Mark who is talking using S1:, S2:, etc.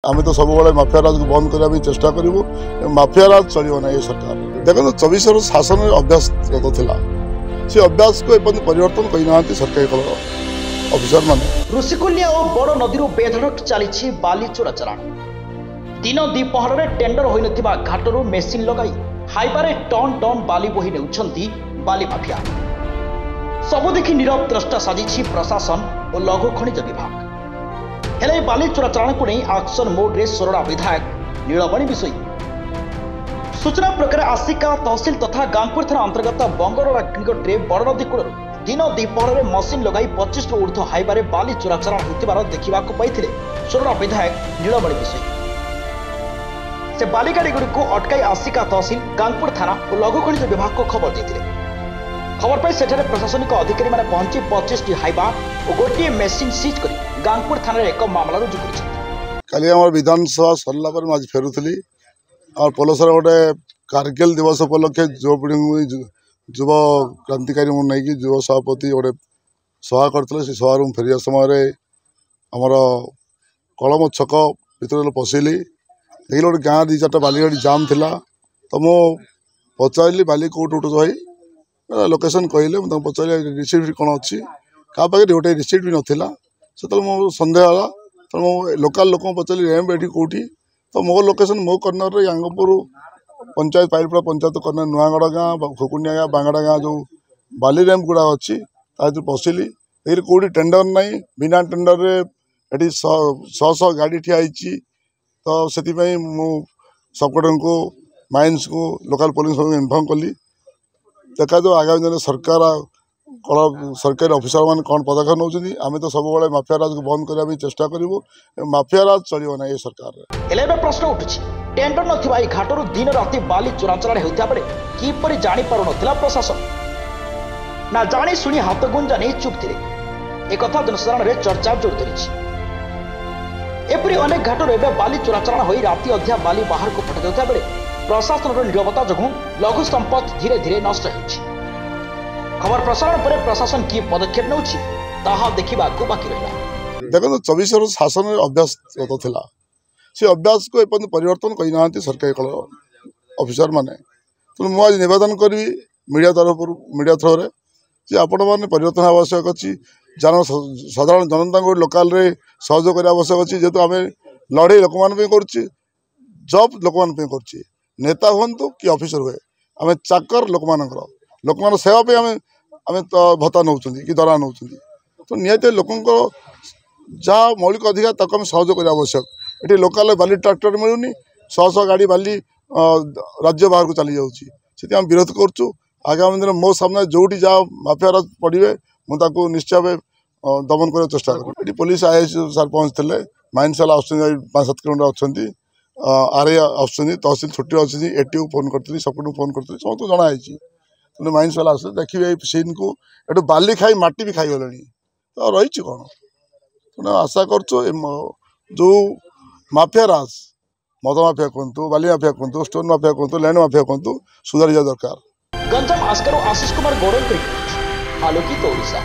S1: आम तो सब माफिया राज को बंद करने चेष्टा करूँ। माफिया राज चलो ना ये सरकार देखो 24 वर्ष शासन अभ्यास था से अभ्यास को परिवर्तन करना सरकारी अफिसर मान।
S2: ऋषिकुल्या और बड़ नदी बेधड़क चली बाली चोरा चलाण दिन द्विपहर में टेंडर होइनथिबा घाटरू मेसिन लगाई हाइबारे टन टन बाली बोही नेउछंती बाली माफिया। सबु देखि नीरव द्रष्टा साजिछि प्रशासन और लघु खनिज विभाग। हेले बाली चोरा चालाण को नहीं एक्शन मोड रे सोरडा विधायक नीलमणि विषयी सूचना प्रकार आसिका तहसिल तथा गांगपुर थाना अंतर्गत बंगरोड़ा निकटरे बड़ नदी कूल दिन द्विपहर में मशीन लगाई 25 रु ऊर्ध्व हाइबारे बाली चोरा चालाण होतिबार देखा पाइथिले सोरडा विधायक नीलमणि विषयी। से बाली गाड़ी गुड़ी अटकाई आसिका तहसिल गांगपुर थाना और लघु खनिज विभाग को खबर देते। खबर पाई सेठारे प्रशासनिक अधिकारी माने पहुंची 25 हाइबा और गोटे मेसिन सीज कर गांगपुर थाना एक मामला रुजु कर।
S1: काली आम विधानसभा सरला पर आज फेरुली और पलसर गोटे कारगिल दिवस उपलक्षे युवपीढ़ी युव क्रांतिकारी नहीं युव सभापति गोटे सभा करते से सभा फेरिया समय आमर कलम छक भर पशिली देखिए गोटे गाँव 2-4 बाली गाड़ी जाम थिला तो मु पचारि बाली कौट उठुच भाई लोकेशन कहले मुझे पचारि रिसीप्ट कौन अच्छी क्या पाखे गोटे रिसीप्ट भी नाला से मो सन्देह है तो मो लोकाल लोक पचारि रैम्प ये कौटी तो मो लोकेशन मो कर्णर यांगपुर पंचायत पाइलपड़ा पंचायत कर्णर नुआगढ़ गाँ खुकुनिया गाँ बांगड़ा गाँ जो बाली रैम्प गुड़ा अच्छी पशिली ये कौटी टेंडर नहीं बिना टेंडर ये 100 गाड़ी ठिया तो से सबकटर को माइन्स को लोकल पुलिस को इनफर्म कली देखा जो आगामी दिन सरकार सरकारी अफिसर मान कौन पदक्षेप नौकरी आम तो सब माफिया राज को बंद करने चेष्टा करूँ। माफिया राज चलो ना ये सरकार।
S2: प्रश्न उठुछि टेंडर नथिबा घाटरू दिन राति बाली चोरा चलाण होता बेले किपरि जानी पारु नथिला प्रशासन ना जानी सुनी हाथ गुंजा नहीं चुप थिले एक कथा जनसाधारण रे चर्चा जोर धरिछि। एपरी अनेक घाटर एवं बाली चोरा चलाण हो राति अध्या बाली बाहर को पठा जाता बेले प्रशासन नीरवता जो लघु संपद धीरे धीरे नष्ट हो। खबर प्रसारण पर प्रशासन की पदक्षेप नौछि ताहा देखिबा को बाकी रहिला।
S1: देखो 24 वर्ष शासन अभ्यास था से अभ्यास को परिवर्तन करना सरकारी अफिसर माने तो मुझे आज निवेदन करी मीडिया मीडिया थ्रो जे आपण मैंने परिवर्तन आवश्यक अच्छी साधारण जनता को लोकाल रे सहयोग करने आवश्यक अच्छी जेहेतु आम लड़े लोक मान कर जब लोक मान कर नेता हूँ कि ऑफिसर हुए आम चाकर लोक मान सेवा पे आम भत्ता नौ कि दरा नौ तो निहत लोक जहाँ मौलिक अधिकार तक आम सहयोग करने आवश्यक। ये लोकाल बाली ट्राक्टर मिलूनी 100 गाड़ी बाली राज्य बाहर को चली जाऊँगी आम विरोध करुँ। आगामी दिन मो सामने जोटी जहाँ माफिया राज पड़े मुझे निश्चय भाव दमन करने चेष्टा करूँ। पुलिस आईएस सार पहुँचते माइंस वाला 5-7 किलोमीटर अच्छा आरए आसुँच तहसिल छुट्टी अच्छी एटीओ फोन करी सबको फोन करी समस्त जनाई तेनाली माइंस वाला आस देखिए सीन को एटू बाली खाई माटी भी खाई गले तो रही कौन तेना आशा कर जो माफिया राज मद माफिया कहतु बाली माफिया कहतु स्टोन माफिया कहतु लैंड माफिया कहतु सुधारी जा दरकार।
S2: गंजाम आस्कर आशीष कुमार गौड़ आलोकित ओडिशा।